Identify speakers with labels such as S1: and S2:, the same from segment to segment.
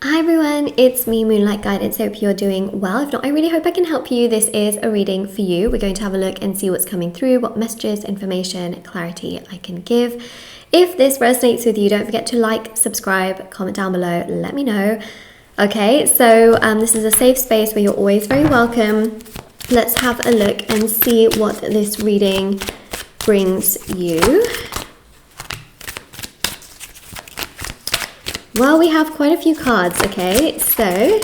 S1: Hi everyone, it's me, Moonlight Guidance. Hope you're doing well. If not, I really hope I can help you. This is a reading for you. We're going to have a look and see what's coming through, what messages, information, clarity I can give. If this resonates with you, don't forget to like, subscribe, comment down below, let me know. Okay, so this is a safe space where you're always very welcome. Let's have a look and see what this reading brings you. Well, we have quite a few cards, okay? So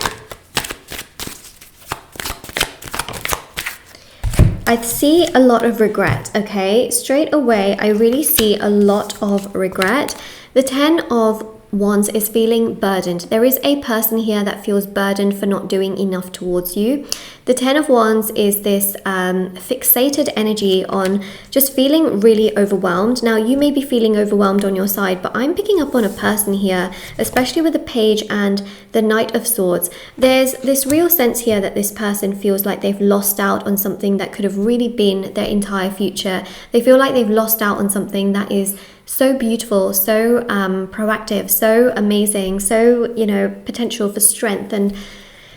S1: I see a lot of regret, okay? Straight away, I really see a lot of regret. The 10 of Wands is feeling burdened. There is a person here that feels burdened for not doing enough towards you. The 10 of Wands is this fixated energy on just feeling really overwhelmed. Now, you may be feeling overwhelmed on your side, but I'm picking up on a person here, especially with the Page and the Knight of Swords. There's this real sense here that this person feels like they've lost out on something that could have really been their entire future. They feel like they've lost out on something that is so beautiful, so proactive, so amazing, so, potential for strength and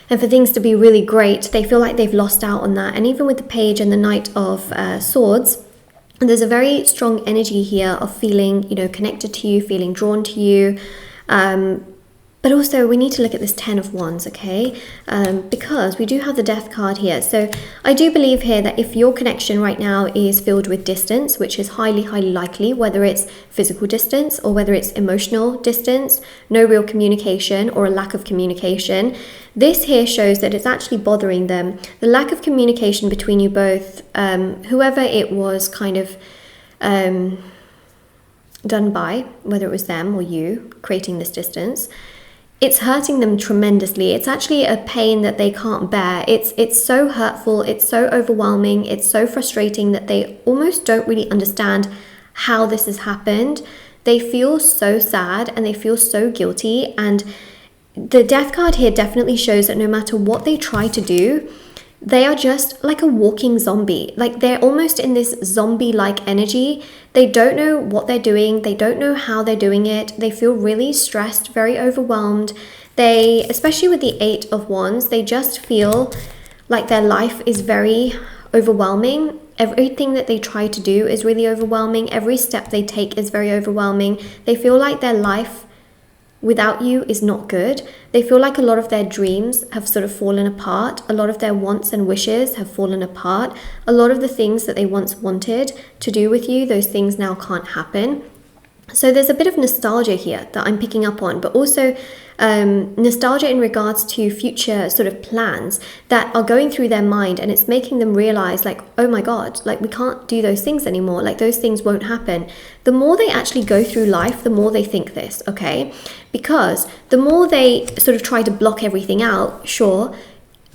S1: for things to be really great. They feel like they've lost out on that. And even with the Page and the Knight of Swords, there's a very strong energy here of feeling, connected to you, feeling drawn to you. But also we need to look at this 10 of Wands, okay? Because we do have the Death card here. So I do believe here that if your connection right now is filled with distance, which is highly, highly likely, whether it's physical distance or whether it's emotional distance, no real communication or a lack of communication, this here shows that it's actually bothering them. The lack of communication between you both, whoever it was kind of done by, whether it was them or you creating this distance, it's hurting them tremendously. It's actually a pain that they can't bear. It's so hurtful, it's so overwhelming, it's so frustrating that they almost don't really understand how this has happened. They feel so sad and they feel so guilty. And the Death card here definitely shows that no matter what they try to do, they are just like a walking zombie. Like they're almost in this zombie-like energy. They don't know what they're doing. They don't know how they're doing it. They feel really stressed, very overwhelmed. They, especially with the 8 of Wands, they just feel like their life is very overwhelming. Everything that they try to do is really overwhelming. Every step they take is very overwhelming. They feel like their life without you is not good. They feel like a lot of their dreams have sort of fallen apart. A lot of their wants and wishes have fallen apart. A lot of the things that they once wanted to do with you, those things now can't happen. So there's a bit of nostalgia here that I'm picking up on, but also nostalgia in regards to future sort of plans that are going through their mind, and it's making them realize like, oh my God, like we can't do those things anymore. Like those things won't happen. The more they actually go through life, the more they think this, okay? Because the more they sort of try to block everything out, sure,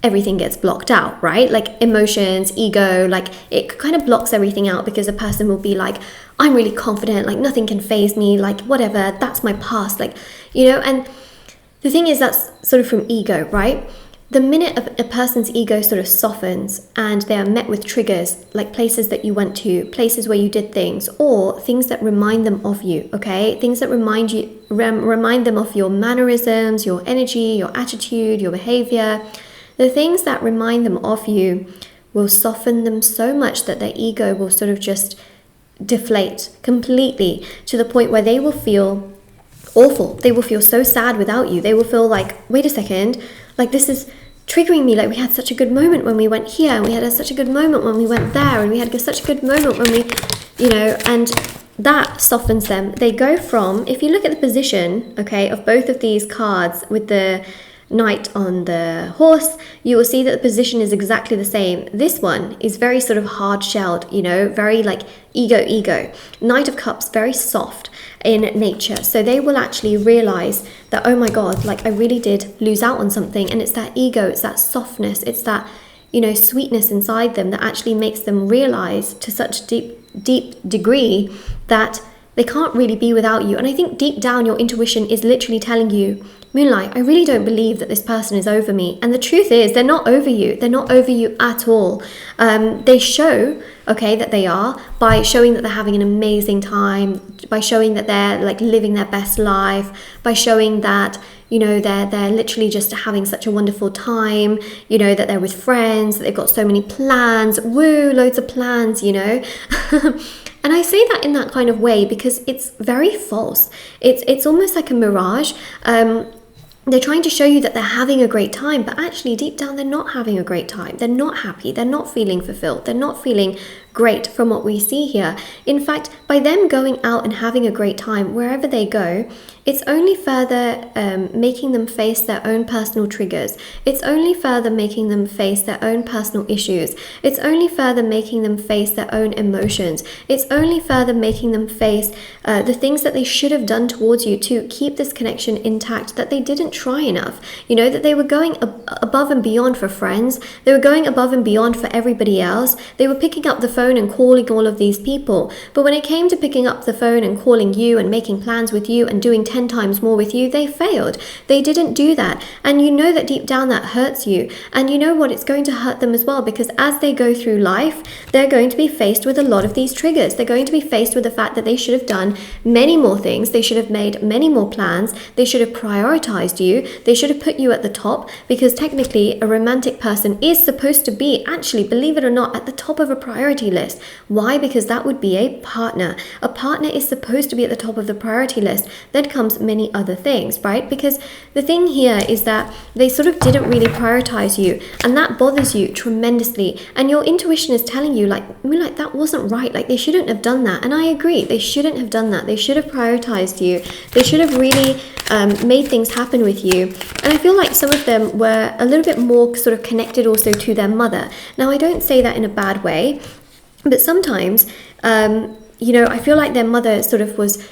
S1: everything gets blocked out, right? Like emotions, ego, like it kind of blocks everything out because a person will be like, I'm really confident, like nothing can faze me, like whatever, that's my past, like, and the thing is that's sort of from ego, right? The minute a person's ego sort of softens and they are met with triggers, like places that you went to, places where you did things, or things that remind them of you, okay? Things that remind them of your mannerisms, your energy, your attitude, your behavior. The things that remind them of you will soften them so much that their ego will sort of just deflate completely to the point where they will feel awful. They will feel so sad without you. They will feel like, wait a second, like this is triggering me. Like we had such a good moment when we went here, and we had such a good moment when we went there, and we had such a good moment when we, and that softens them. They go from, if you look at the position, okay, of both of these cards with the Knight on the horse, you will see that the position is exactly the same. This one is very sort of hard-shelled, very like ego. Knight of Cups, very soft in nature. So they will actually realize that, oh my God, like I really did lose out on something. And it's that ego, it's that softness, it's that, sweetness inside them that actually makes them realize to such deep degree that They can't really be without you. And I think deep down, your intuition is literally telling you, Moonlight, I really don't believe that this person is over me. And the truth is, they're not over you. They're not over you at all. They show, okay, that they are by showing that they're having an amazing time, by showing that they're like living their best life, by showing that, you know, they're literally just having such a wonderful time, you know, that they're with friends, that they've got so many plans, woo, loads of plans, you know. And I say that in that kind of way because it's very false. It's almost like a mirage. They're trying to show you that they're having a great time, but actually deep down, they're not having a great time. They're not happy. They're not feeling fulfilled. They're not feeling great from what we see here. In fact, by them going out and having a great time wherever they go, it's only further making them face their own personal triggers. It's only further making them face their own personal issues. It's only further making them face their own emotions. It's only further making them face the things that they should have done towards you to keep this connection intact, that they didn't try enough. You know, that they were going above and beyond for friends. They were going above and beyond for everybody else. They were picking up the phone and calling all of these people. But when it came to picking up the phone and calling you and making plans with you and doing 10 times more with you, they failed. They didn't do that. And you know that deep down that hurts you. And you know what? It's going to hurt them as well, because as they go through life, they're going to be faced with a lot of these triggers. They're going to be faced with the fact that they should have done many more things. They should have made many more plans. They should have prioritized you. They should have put you at the top, because technically a romantic person is supposed to be, actually, believe it or not, at the top of a priority list. Why? Because that would be a partner. A partner is supposed to be at the top of the priority list. Then comes many other things, right? Because the thing here is that they sort of didn't really prioritize you, and that bothers you tremendously. And your intuition is telling you, like, that wasn't right. Like, they shouldn't have done that. And I agree, they shouldn't have done that. They should have prioritized you. They should have really made things happen with you. And I feel like some of them were a little bit more sort of connected also to their mother. Now, I don't say that in a bad way, but sometimes, you know, I feel like their mother sort of was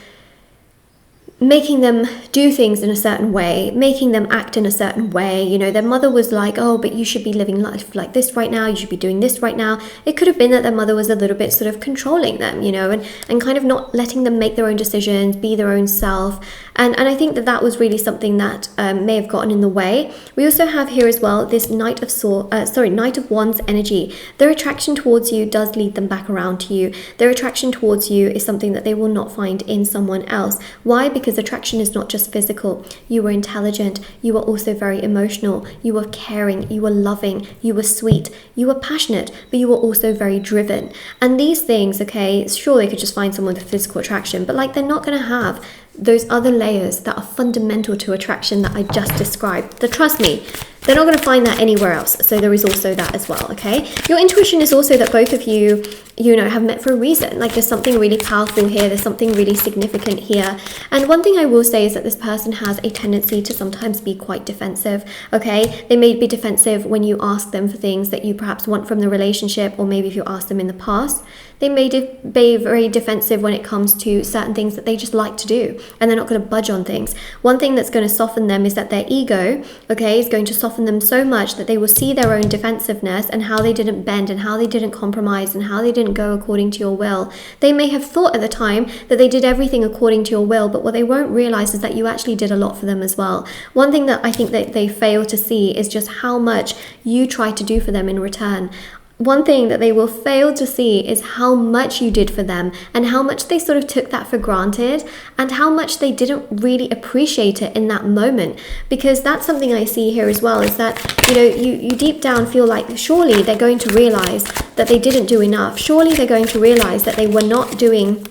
S1: making them do things in a certain way, making them act in a certain way. You know, their mother was like, oh, but you should be living life like this right now, you should be doing this right now. It could have been that their mother was a little bit sort of controlling them, you know, and kind of not letting them make their own decisions, be their own self. And I think that was really something that may have gotten in the way. We also have here as well this Knight of Wands energy. Their attraction towards you does lead them back around to you. Their attraction towards you is something that they will not find in someone else. Why? Because attraction is not just physical. You were intelligent. You were also very emotional. You were caring. You were loving. You were sweet. You were passionate, but you were also very driven. And these things, okay, sure, they could just find someone with physical attraction, but like, they're not going to have those other layers that are fundamental to attraction that I just described. But trust me, they're not going to find that anywhere else. So there is also that as well, okay? Your intuition is also that both of you, you know, have met for a reason. Like, there's something really powerful here. There's something really significant here. And one thing I will say is that this person has a tendency to sometimes be quite defensive, okay? They may be defensive when you ask them for things that you perhaps want from the relationship, or maybe if you ask them in the past. They may be very defensive when it comes to certain things that they just like to do, and they're not going to budge on things. One thing that's going to soften them is that their ego, okay, is going to soften them so much that they will see their own defensiveness and how they didn't bend and how they didn't compromise and how they didn't go according to your will. They may have thought at the time that they did everything according to your will, but what they won't realize is that you actually did a lot for them as well. One thing that I think that they fail to see is just how much you try to do for them in return. One thing that they will fail to see is how much you did for them, and how much they sort of took that for granted, and how much they didn't really appreciate it in that moment. Because that's something I see here as well, is that, you know, you deep down feel like surely they're going to realize that they didn't do enough. Surely they're going to realize that they were not doing,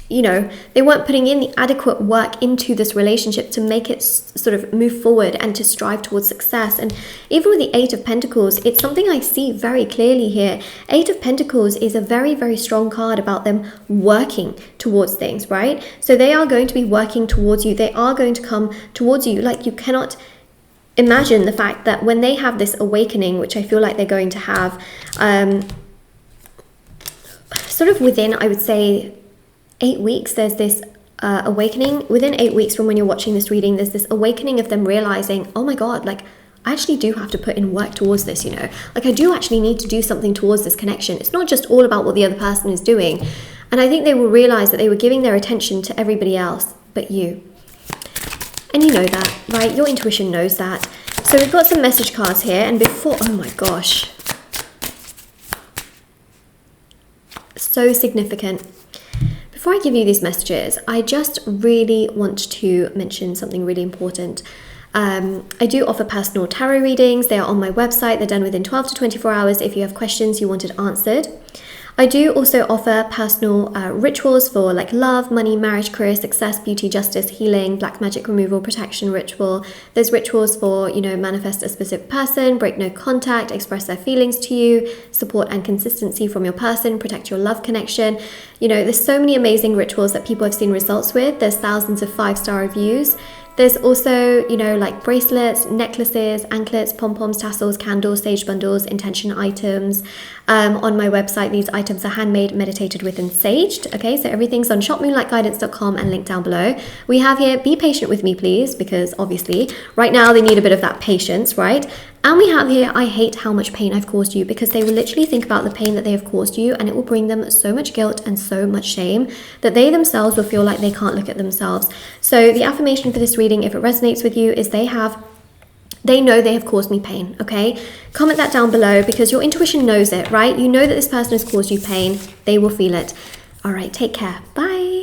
S1: you know, they weren't putting in the adequate work into this relationship to make it sort of move forward and to strive towards success. And even with the Eight of Pentacles, it's something I see very clearly here. Eight of Pentacles is a very, very strong card about them working towards things, right? So they are going to be working towards you. They are going to come towards you. Like, you cannot imagine the fact that when they have this awakening, which I feel like they're going to have, sort of within, I would say, 8 weeks, there's this awakening. Within 8 weeks from when you're watching this reading, there's this awakening of them realizing, oh my God, like, I actually do have to put in work towards this, you know, like, I do actually need to do something towards this connection. It's not just all about what the other person is doing. And I think they will realize that they were giving their attention to everybody else but you. And you know that, right? Your intuition knows that. So we've got some message cards here, and before, oh my gosh. So significant. Before I give you these messages, I just really want to mention something really important. I do offer personal tarot readings. They are on my website. They're done within 12 to 24 hours if you have questions you wanted answered. I do also offer personal rituals for like love, money, marriage, career, success, beauty, justice, healing, black magic removal, protection ritual. There's rituals for, you know, manifest a specific person, break no contact, express their feelings to you, support and consistency from your person, protect your love connection. You know, there's so many amazing rituals that people have seen results with. There's thousands of 5-star reviews. There's also, you know, like bracelets, necklaces, anklets, pom-poms, tassels, candles, sage bundles, intention items. On my website, these items are handmade, meditated with, and saged. Okay, so everything's on shopmoonlightguidance.com and linked down below. We have here, be patient with me, please, because obviously right now they need a bit of that patience, right? And we have here, I hate how much pain I've caused you, because they will literally think about the pain that they have caused you, and it will bring them so much guilt and so much shame that they themselves will feel like they can't look at themselves. So the affirmation for this reading, if it resonates with you, is they know they have caused me pain, okay? Comment that down below, because your intuition knows it, right? You know that this person has caused you pain. They will feel it. All right, take care. Bye.